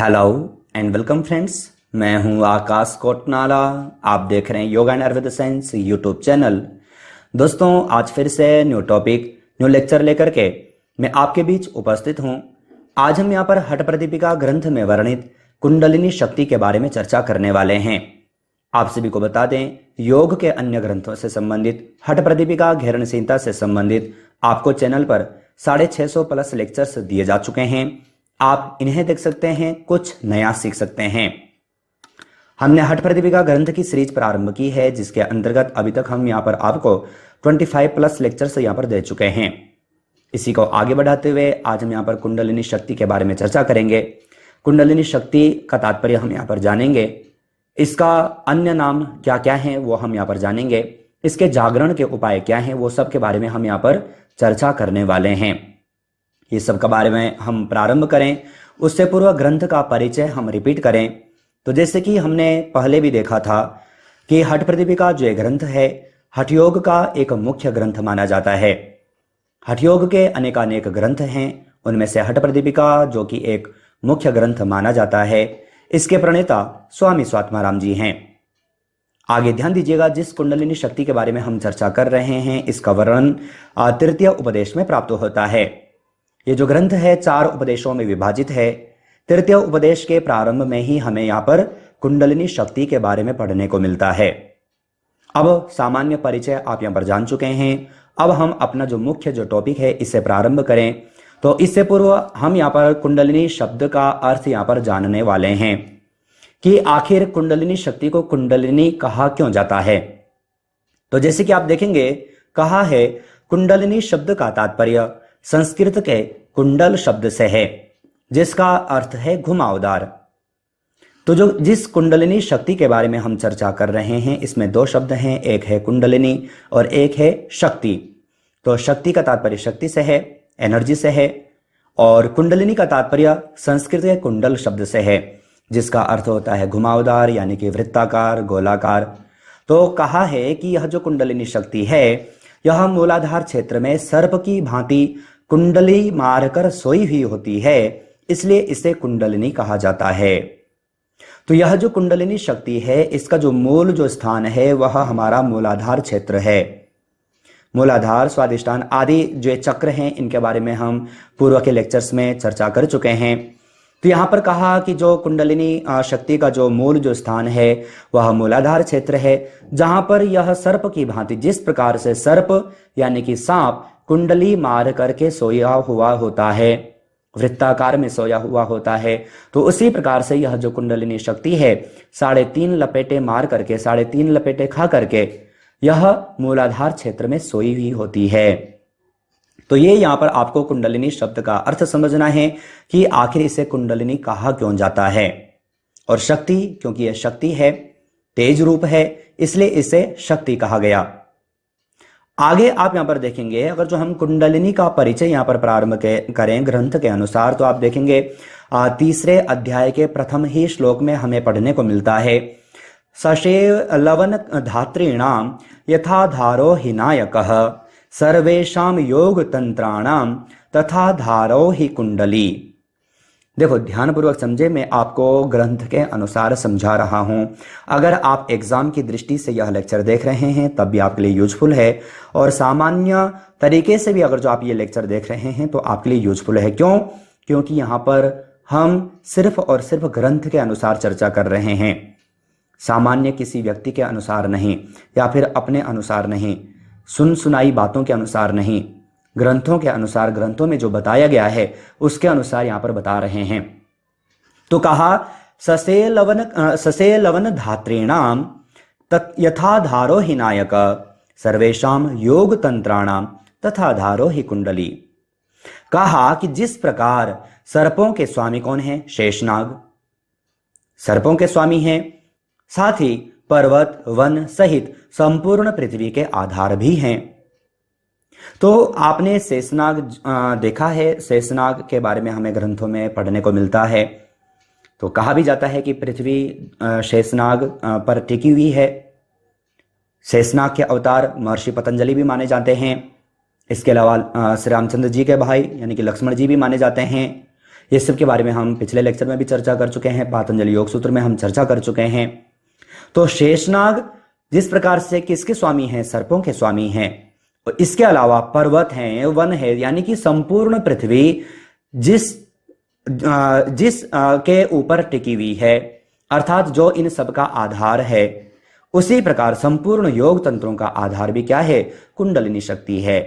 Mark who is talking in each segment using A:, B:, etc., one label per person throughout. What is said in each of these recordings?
A: Hello and welcome friends. मैं हूं आकाश कोटनाला। आप देख रहे हैं yoga and Ayurveda science YouTube channel. दोस्तों, आज फिर से न्यू टॉपिक न्यू लेक्चर लेकर के मैं आपके बीच उपस्थित हूं। आज हम यहां पर हठ प्रदीपिका ग्रंथ में वर्णित कुंडलिनी शक्ति के बारे में चर्चा करने वाले हैं। आप सभी को बता दें, योग के अन्य ग्रंथों से संबंधित, हठ प्रदीपिका घेरण संहिता से संबंधित आपको चैनल पर 650 प्लस लेक्चर्स दिए जा चुके हैं। आप इन्हें देख सकते हैं, कुछ नया सीख सकते हैं। हमने हठ प्रदीपिका ग्रंथ की सीरीज प्रारंभ की है, जिसके अंतर्गत अभी तक हम यहाँ पर आपको 25 प्लस लेक्चर्स यहाँ पर दे चुके हैं। इसी को आगे बढ़ाते हुए आज हम यहाँ पर कुंडलिनी शक्ति के बारे में चर्चा करेंगे। कुंडलिनी शक्ति का तात्पर्य हम यहाँ पर जानेंगे, इसका अन्य नाम क्या क्या है वो हम यहाँ पर जानेंगे, इसके जागरण के उपाय क्या हैं वो सब के बारे में हम यहाँ पर चर्चा करने वाले हैं। ये सब के बारे में हम प्रारंभ करें उससे पूर्व ग्रंथ का परिचय हम रिपीट करें। तो जैसे कि हमने पहले भी देखा था कि हठ प्रदीपिका जो एक ग्रंथ है, हठ योग का एक मुख्य ग्रंथ माना जाता है। हठ योग के अनेकानेक ग्रंथ हैं, उनमें से हठ प्रदीपिका जो कि एक मुख्य ग्रंथ माना जाता है, इसके प्रणेता स्वामी स्वात्माराम जी हैं। आगे ध्यान दीजिएगा, जिस कुंडलिनी शक्ति के बारे में हम चर्चा कर रहे हैं, इसका वर्णन तृतीय उपदेश में प्राप्त होता है। ये जो ग्रंथ है 4 उपदेशों में विभाजित है। तृतीय उपदेश के प्रारंभ में ही हमें यहाँ पर कुंडलिनी शक्ति के बारे में पढ़ने को मिलता है। अब सामान्य परिचय आप यहाँ पर जान चुके हैं। अब हम अपना जो मुख्य जो टॉपिक है इसे प्रारंभ करें। तो इससे पूर्व हम यहाँ पर कुंडलिनी शब्द का अर्थ यहाँ पर जानने वाले हैं कि आखिर कुंडलिनी शक्ति को कुंडलिनी कहा क्यों जाता है। तो जैसे कि आप देखेंगे, कहा है कुंडलिनी शब्द का तात्पर्य संस्कृत के कुंडल शब्द से है, जिसका अर्थ है घुमावदार। तो जो जिस कुंडलिनी शक्ति के बारे में हम चर्चा कर रहे हैं, इसमें 2 शब्द हैं, एक है कुंडलिनी और एक है शक्ति। तो शक्ति का तात्पर्य शक्ति से है, एनर्जी से है, और कुंडलिनी का तात्पर्य संस्कृत के कुंडल शब्द से है, जिसका अर्थ होता है घुमावदार, यानी कि वृत्ताकार, गोलाकार। तो कहा है कि यह जो कुंडलिनी शक्ति है, यह मूलाधार क्षेत्र में सर्प की भांति कुंडली मारकर सोई हुई होती है, इसलिए इसे कुंडलिनी कहा जाता है। तो यह जो कुंडलिनी शक्ति है, इसका जो मूल जो स्थान है वह हमारा मूलाधार क्षेत्र है। मूलाधार, स्वादिष्ठान आदि जो चक्र हैं, इनके बारे में हम पूर्व के लेक्चर्स में चर्चा कर चुके हैं। तो यहाँ पर कहा कि जो कुंडलिनी शक्ति का जो मूल जो स्थान है वह मूलाधार क्षेत्र है, जहां पर यह सर्प की भांति, जिस प्रकार से सर्प यानी कि सांप कुंडली मार करके सोया हुआ होता है, वृत्ताकार में सोया हुआ होता है, तो उसी प्रकार से यह जो कुंडलिनी शक्ति है 3.5 लपेटे मार करके, 3.5 लपेटे खा करके यह मूलाधार क्षेत्र में सोई हुई होती है। तो ये यहाँ पर आपको कुंडलिनी शब्द का अर्थ समझना है कि आखिर इसे कुंडलिनी कहा क्यों जाता है। और शक्ति, क्योंकि यह शक्ति है, तेज रूप है, इसलिए इसे शक्ति कहा गया। आगे आप यहाँ पर देखेंगे, अगर जो हम कुंडलिनी का परिचय यहाँ पर प्रारंभ करें ग्रंथ के अनुसार, तो आप देखेंगे 3रे अध्याय के प्रथम ही श्लोक में हमें पढ़ने को मिलता है, सशेव लवन धात्रीणाम यथा धारो हि नायकः सर्वेषां योग तंत्राणाम तथा धारो ही कुंडली। देखो, ध्यानपूर्वक समझे, मैं आपको ग्रंथ के अनुसार समझा रहा हूं। अगर आप एग्जाम की दृष्टि से यह लेक्चर देख रहे हैं तब भी आपके लिए यूजफुल है, और सामान्य तरीके से भी अगर जो आप ये लेक्चर देख रहे हैं तो आपके लिए यूजफुल है। क्यों? क्योंकि यहाँ पर हम सिर्फ और सिर्फ ग्रंथ के अनुसार चर्चा कर रहे हैं, सामान्य किसी व्यक्ति के अनुसार नहीं, या फिर अपने अनुसार नहीं, सुनाई बातों के अनुसार नहीं, ग्रंथों के अनुसार, ग्रंथों में जो बताया गया है उसके अनुसार यहां पर बता रहे हैं। तो कहा ससे लवन धात्रीणाम यथा धारो हि नायक सर्वेषां योग तंत्राणाम तथा धारो ही कुंडली। कहा कि जिस प्रकार सर्पों के स्वामी कौन है? शेषनाग सर्पों के स्वामी हैं, साथ ही पर्वत, वन सहित संपूर्ण पृथ्वी के आधार भी हैं। तो आपने शेषनाग देखा है, शेषनाग के बारे में हमें ग्रंथों में पढ़ने को मिलता है। तो कहा भी जाता है कि पृथ्वी शेषनाग पर टिकी हुई है। शेषनाग के अवतार महर्षि पतंजलि भी माने जाते हैं। इसके अलावा श्री रामचंद्र जी के भाई यानी कि लक्ष्मण जी भी माने जाते हैं। ये सब के बारे में हम पिछले लेक्चर में भी चर्चा कर चुके हैं, पातंजलि योग सूत्र में हम चर्चा कर चुके हैं। तो शेषनाग जिस प्रकार से किसके स्वामी हैं, सर्पों के स्वामी हैं। और इसके अलावा पर्वत हैं, वन है, यानी कि संपूर्ण पृथ्वी जिस के ऊपर टिकी हुई है, अर्थात जो इन सब का आधार है, उसी प्रकार संपूर्ण योग तंत्रों का आधार भी क्या है, कुंडलिनी शक्ति है।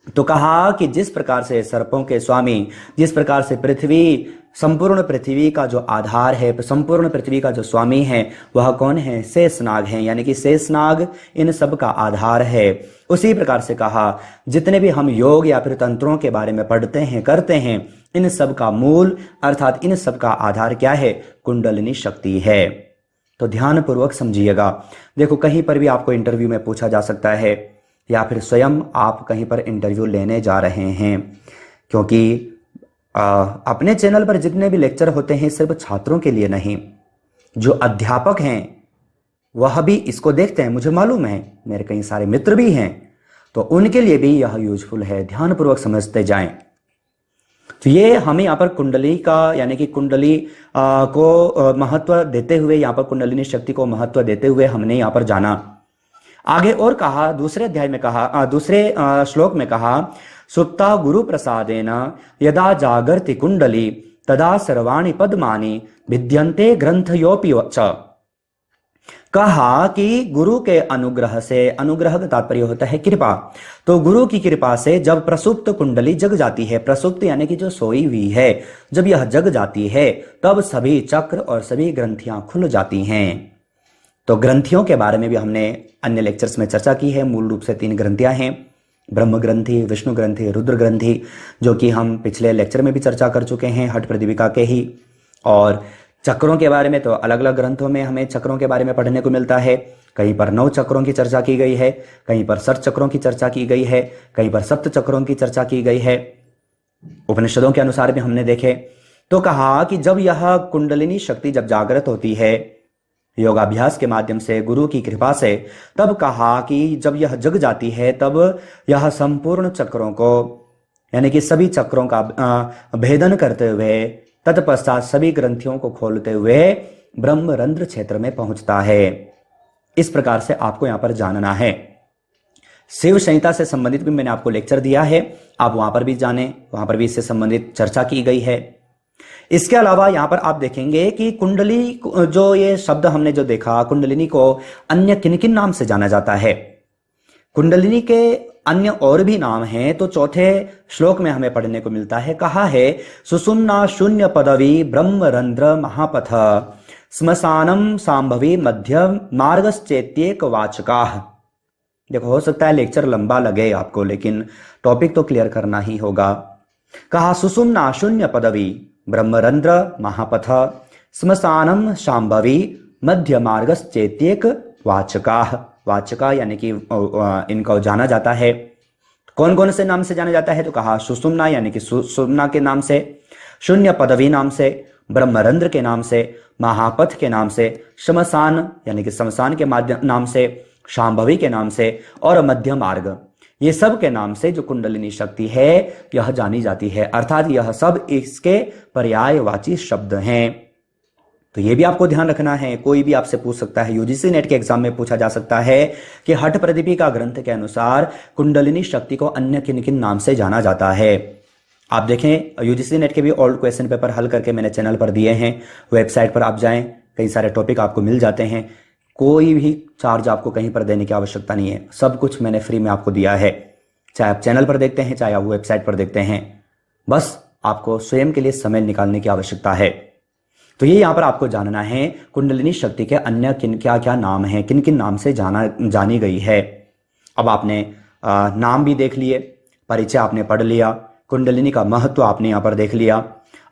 A: तो कहा कि जिस प्रकार से सर्पों के स्वामी, जिस प्रकार से पृथ्वी, संपूर्ण पृथ्वी का जो आधार है, संपूर्ण पृथ्वी का जो स्वामी है, वह कौन है, शेषनाग है, यानी कि शेषनाग इन सब का आधार है। उसी प्रकार से कहा जितने भी हम योग या फिर तंत्रों के बारे में पढ़ते हैं, करते हैं, इन सब का मूल अर्थात इन सब का आधार क्या है, कुंडलिनी शक्ति है। तो ध्यान पूर्वक समझिएगा। देखो कहीं पर भी आपको इंटरव्यू में पूछा जा सकता है, या फिर स्वयं आप कहीं पर इंटरव्यू लेने जा रहे हैं, क्योंकि अपने चैनल पर जितने भी लेक्चर होते हैं सिर्फ छात्रों के लिए नहीं, जो अध्यापक हैं वह भी इसको देखते हैं, मुझे मालूम है, मेरे कई सारे मित्र भी हैं, तो उनके लिए भी यह यूजफुल है। ध्यानपूर्वक समझते जाएं। तो ये हमें यहाँ पर कुंडली का यानी कि कुंडली को महत्व देते हुए, यहाँ पर कुंडलिनी शक्ति को महत्व देते हुए हमने यहाँ पर जाना। आगे और कहा, दूसरे अध्याय में कहा, दूसरे श्लोक में कहा, सुप्ता गुरु प्रसादेन यदा जागर्ति कुंडली तदा सर्वाणि पद्मानि भिद्यन्ते ग्रंथयोपि च। कहा कि गुरु के अनुग्रह से, अनुग्रह का तात्पर्य होता है कृपा, तो गुरु की कृपा से जब प्रसुप्त कुंडली जग जाती है, प्रसुप्त यानी कि जो सोई हुई है, जब यह जग जाती है तब सभी चक्र और सभी ग्रंथियां खुल जाती हैं। तो ग्रंथियों के बारे में भी हमने अन्य लेक्चर्स में चर्चा की है। मूल रूप से 3 ग्रंथियां हैं, ब्रह्म ग्रंथि, विष्णु ग्रंथि, रुद्र ग्रंथि, जो कि हम पिछले लेक्चर में भी चर्चा कर चुके हैं हठ प्रदीपिका के ही। और चक्रों के बारे में तो अलग अलग ग्रंथों में हमें चक्रों के बारे में पढ़ने को मिलता है। कहीं पर 9 चक्रों की चर्चा की गई है, कहीं पर 7 चक्रों की चर्चा की गई है, कहीं पर 7 चक्रों की चर्चा की गई है। उपनिषदों के अनुसार भी हमने देखे। तो कहा कि जब यह कुंडलिनी शक्ति जब जागृत होती है योगाभ्यास के माध्यम से, गुरु की कृपा से, तब कहा कि जब यह जग जाती है तब यह संपूर्ण चक्रों को यानी कि सभी चक्रों का भेदन करते हुए, तत्पश्चात सभी ग्रंथियों को खोलते हुए ब्रह्मरंध्र क्षेत्र में पहुंचता है। इस प्रकार से आपको यहां पर जानना है। शिव संहिता से संबंधित भी मैंने आपको लेक्चर दिया है, आप वहां पर भी जानें, वहां पर भी इससे संबंधित चर्चा की गई है। इसके अलावा यहां पर आप देखेंगे कि कुंडली, जो ये शब्द हमने जो देखा, कुंडलिनी को अन्य किन किन नाम से जाना जाता है। कुंडलिनी के अन्य और भी नाम हैं, तो चौथे श्लोक में हमें पढ़ने को मिलता है। कहा है, सुषुम्ना शून्य पदवी ब्रह्मरंध्र महापथ श्मशानम सांभवी मध्य मार्गश्चेत्येक वाचका। देखो हो सकता है लेक्चर लंबा लगे आपको, लेकिन टॉपिक तो क्लियर करना ही होगा। कहा सुषुम्ना शून्य पदवी ब्रह्मरंध्र महापथ श्मशानम शांभवी मध्य मार्गश्चेत्येक वाचका। वाचका यानी कि इनको जाना जाता है। कौन कौन से नाम से जाना जाता है, तो कहा सुषुम्ना यानी कि सुषुम्ना के नाम से, शून्य पदवी नाम से, ब्रह्मरंध्र के नाम से, महापथ के नाम से, श्मशान यानी कि शमशान के माध्यम नाम से, शांभवी के नाम से, और मध्य मार्ग, ये सब के नाम से जो कुंडलिनी शक्ति है यह जानी जाती है। अर्थात यह सब इसके पर्यायवाची शब्द हैं। तो ये भी आपको ध्यान रखना है। कोई भी आपसे पूछ सकता है, यूजीसी नेट के एग्जाम में पूछा जा सकता है कि हठ प्रदीपिका ग्रंथ के अनुसार कुंडलिनी शक्ति को अन्य किन किन नाम से जाना जाता है। आप देखें यूजीसी नेट के भी ओल्ड क्वेश्चन पेपर हल करके मैंने चैनल पर दिए हैं, वेबसाइट पर आप जाएं, कई सारे टॉपिक आपको मिल जाते हैं। कोई भी चार्ज आपको कहीं पर देने की आवश्यकता नहीं है, सब कुछ मैंने फ्री में आपको दिया है। चाहे आप चैनल पर देखते हैं, चाहे आप वेबसाइट पर देखते हैं, बस आपको स्वयं के लिए समय निकालने की आवश्यकता है। तो ये यहाँ पर आपको जानना है कुंडलिनी शक्ति के अन्य किन क्या क्या नाम हैं, किन किन नाम से जानी गई है। अब आपने नाम भी देख लिए, परिचय आपने पढ़ लिया, कुंडलिनी का महत्व आपने यहाँ पर देख लिया।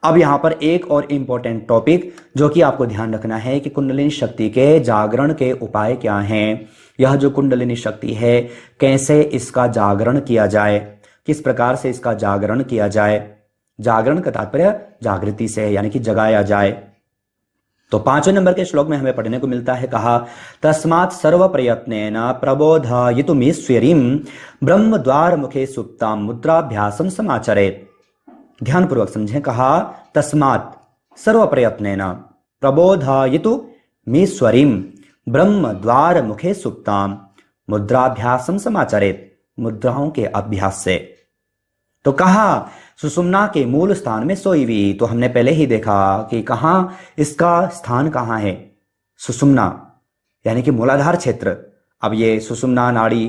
A: अब यहाँ पर एक और इम्पोर्टेंट टॉपिक जो कि आपको ध्यान रखना है कि कुंडलिनी शक्ति के जागरण के उपाय क्या हैं। यह जो कुंडलिनी शक्ति है, कैसे इसका जागरण किया जाए, किस प्रकार से इसका जागरण किया जाए। जागरण का तात्पर्य जागृति से है, यानी कि जगाया जाए। तो 5वें नंबर के श्लोक में हमें पढ़ने को मिलता है, कहा तस्मात् सर्व प्रयत्नेन प्रबोधयितुमीश्वरीं ब्रह्म द्वार मुखे सुप्तां मुद्राभ्यासम समाचरेत्। ध्यानपूर्वक समझें। कहा तस्मात् सर्व प्रयत्नेन प्रबोधयितु मीश्वरीम ब्रह्म द्वार मुखे सुप्ताम मुद्राभ्यासम समाचरेत। मुद्राओं के अभ्यास से। तो कहा सुषुम्ना के मूल स्थान में सोई हुई। तो हमने पहले ही देखा कि कहां इसका स्थान कहां है, सुषुम्ना यानी कि मूलाधार क्षेत्र। अब ये सुषुम्ना नाड़ी,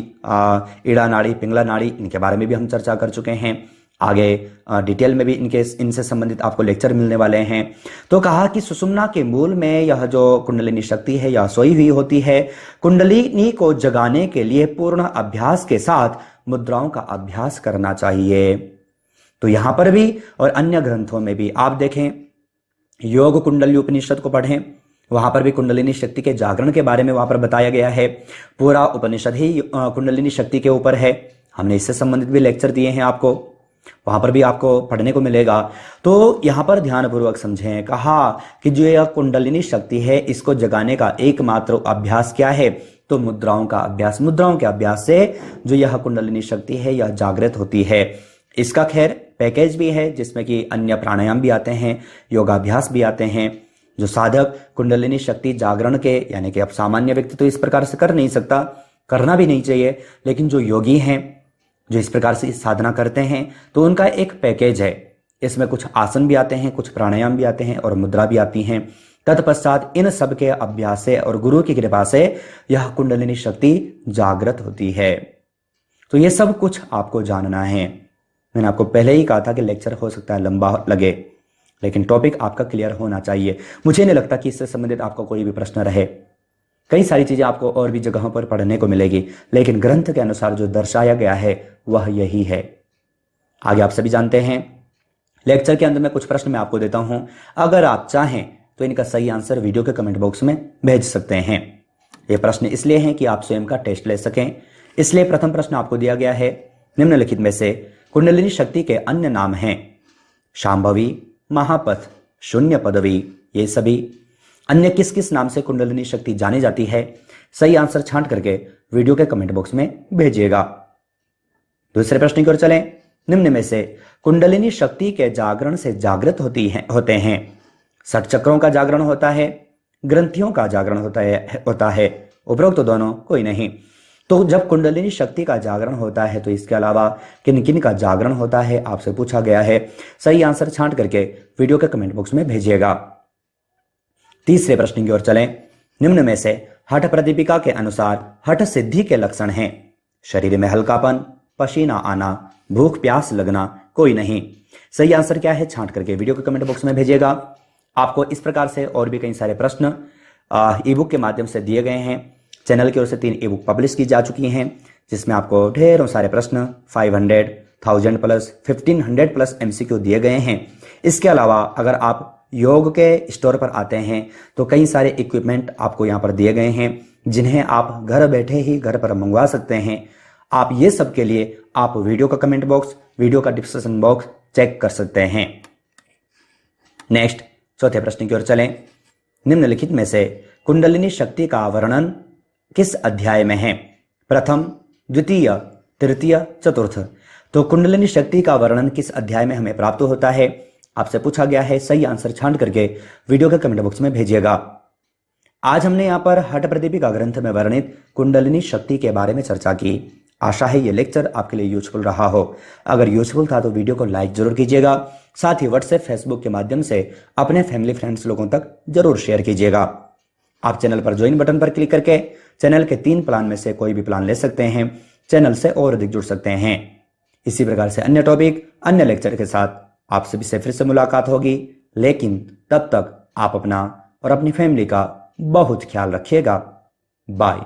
A: ईड़ा नाड़ी, पिंगला नाड़ी, इनके बारे में भी हम चर्चा कर चुके हैं। आगे डिटेल में भी इनसे संबंधित आपको लेक्चर मिलने वाले हैं। तो कहा कि सुषुम्ना के मूल में यह जो कुंडलिनी शक्ति है यह सोई हुई होती है। कुंडलिनी को जगाने के लिए पूर्ण अभ्यास के साथ मुद्राओं का अभ्यास करना चाहिए। तो यहां पर भी और अन्य ग्रंथों में भी आप देखें, योग कुंडली उपनिषद को पढ़ें, वहां पर भी कुंडलिनी शक्ति के जागरण के बारे में वहां पर बताया गया है। पूरा उपनिषद ही कुंडलिनी शक्ति के ऊपर है। हमने इससे संबंधित भी लेक्चर दिए हैं आपको, वहां पर भी आपको पढ़ने को मिलेगा। तो यहां पर ध्यानपूर्वक समझें। कहा कि जो यह कुंडलिनी शक्ति है इसको जगाने का एकमात्र अभ्यास क्या है, तो मुद्राओं का अभ्यास। मुद्राओं के अभ्यास से जो यह कुंडलिनी शक्ति है यह जागृत होती है। इसका खैर पैकेज भी है जिसमें कि अन्य प्राणायाम भी आते हैं, योगाभ्यास भी आते हैं। जो साधक कुंडलिनी शक्ति जागरण के, यानी कि अब सामान्य व्यक्ति तो इस प्रकार से कर नहीं सकता, करना भी नहीं चाहिए, लेकिन जो योगी हैं जो इस प्रकार से साधना करते हैं तो उनका एक पैकेज है। इसमें कुछ आसन भी आते हैं, कुछ प्राणायाम भी आते हैं और मुद्रा भी आती हैं। तत्पश्चात इन सब के अभ्यास से और गुरु की कृपा से यह कुंडलिनी शक्ति जागृत होती है। तो ये सब कुछ आपको जानना है। मैंने आपको पहले ही कहा था कि लेक्चर हो सकता है लंबा लगे, लेकिन टॉपिक आपका क्लियर होना चाहिए। मुझे नहीं लगता कि इससे संबंधित आपको कोई भी प्रश्न रहे। कई सारी चीजें आपको और भी जगहों पर पढ़ने को मिलेगी, लेकिन ग्रंथ के अनुसार जो दर्शाया गया है वह यही है। आगे आप सभी जानते हैं, लेक्चर के अंदर में कुछ प्रश्न मैं आपको देता हूं। अगर आप चाहें तो इनका सही आंसर वीडियो के कमेंट बॉक्स में भेज सकते हैं। ये प्रश्न इसलिए हैं कि आप स्वयं का टेस्ट ले सकें। इसलिए प्रथम प्रश्न आपको दिया गया है, निम्नलिखित में से कुंडलिनी शक्ति के अन्य नाम हैं शांभवी, महापथ, शून्य पदवी। ये सभी अन्य किस किस नाम से कुंडलिनी शक्ति जानी जाती है? सही आंसर छांट करके वीडियो के कमेंट बॉक्स में भेजिएगा। दूसरे प्रश्न की ओर चलें। निम्न में से कुंडलिनी शक्ति के जागरण से जागृत होते हैं। षट चक्रों का जागरण होता है, ग्रंथियों का जागरण होता है। उपरोक्त तो दोनों कोई नहीं। तो जब कुंडलिनी शक्ति का जागरण होता है तो इसके अलावा किन किन का जागरण होता है आपसे पूछा गया है। सही आंसर छांट करके वीडियो के कमेंट बॉक्स में भेजिएगा। तीसरे प्रश्न की ओर चलें। निम्न में से हठ प्रदीपिका के अनुसार हठ सिद्धि के लक्षण हैं शरीर में हल्कापन, पसीना आना, भूख प्यास लगना, कोई नहीं। सही आंसर क्या है छांट करके वीडियो के कमेंट बॉक्स में भेजिएगा। आपको इस प्रकार से और भी कई सारे प्रश्न ई बुक के माध्यम से दिए गए हैं। चैनल की ओर से 3 ई बुक पब्लिश की जा चुकी हैं, जिसमें आपको ढेरों सारे प्रश्न 500, 1000 प्लस, 1500 प्लस MCQ दिए गए हैं। इसके अलावा अगर आप योग के स्टोर पर आते हैं तो कई सारे इक्विपमेंट आपको यहाँ पर दिए गए हैं, जिन्हें आप घर बैठे ही घर पर मंगवा सकते हैं। आप ये सब के लिए आप वीडियो का कमेंट बॉक्स, वीडियो का डिस्क्रिप्शन बॉक्स चेक कर सकते हैं। नेक्स्ट चौथे प्रश्न की ओर चलें। निम्नलिखित में से कुंडलिनी शक्ति का वर्णन किस अध्याय में है? प्रथम, द्वितीय, तृतीय, चतुर्थ। तो कुंडलिनी शक्ति का वर्णन किस अध्याय में हमें प्राप्त होता है आपसे पूछा गया है। सही आंसर छांट करके वीडियो के कमेंट बॉक्स में भेजिएगा। आज हमने यहाँ पर हठ प्रदीपिका ग्रंथ में वर्णित कुंडलिनी शक्ति के बारे में चर्चा की। आशा है ये लेक्चर आपके लिए यूजफुल रहा हो। अगर यूजफुल था तो वीडियो को लाइक जरूर कीजिएगा। साथ ही व्हाट्सएप, फेसबुक के माध्यम से अपने फैमिली फ्रेंड्स लोगों तक जरूर शेयर कीजिएगा। आप चैनल पर ज्वाइन बटन पर क्लिक करके चैनल के 3 प्लान में से कोई भी प्लान ले सकते हैं। चैनल से और अधिक जुड़ सकते हैं। इसी प्रकार से अन्य टॉपिक, अन्य लेक्चर के साथ आप सभी से फिर से मुलाकात होगी। लेकिन तब तक आप अपना और अपनी फैमिली का बहुत ख्याल रखिएगा। बाय।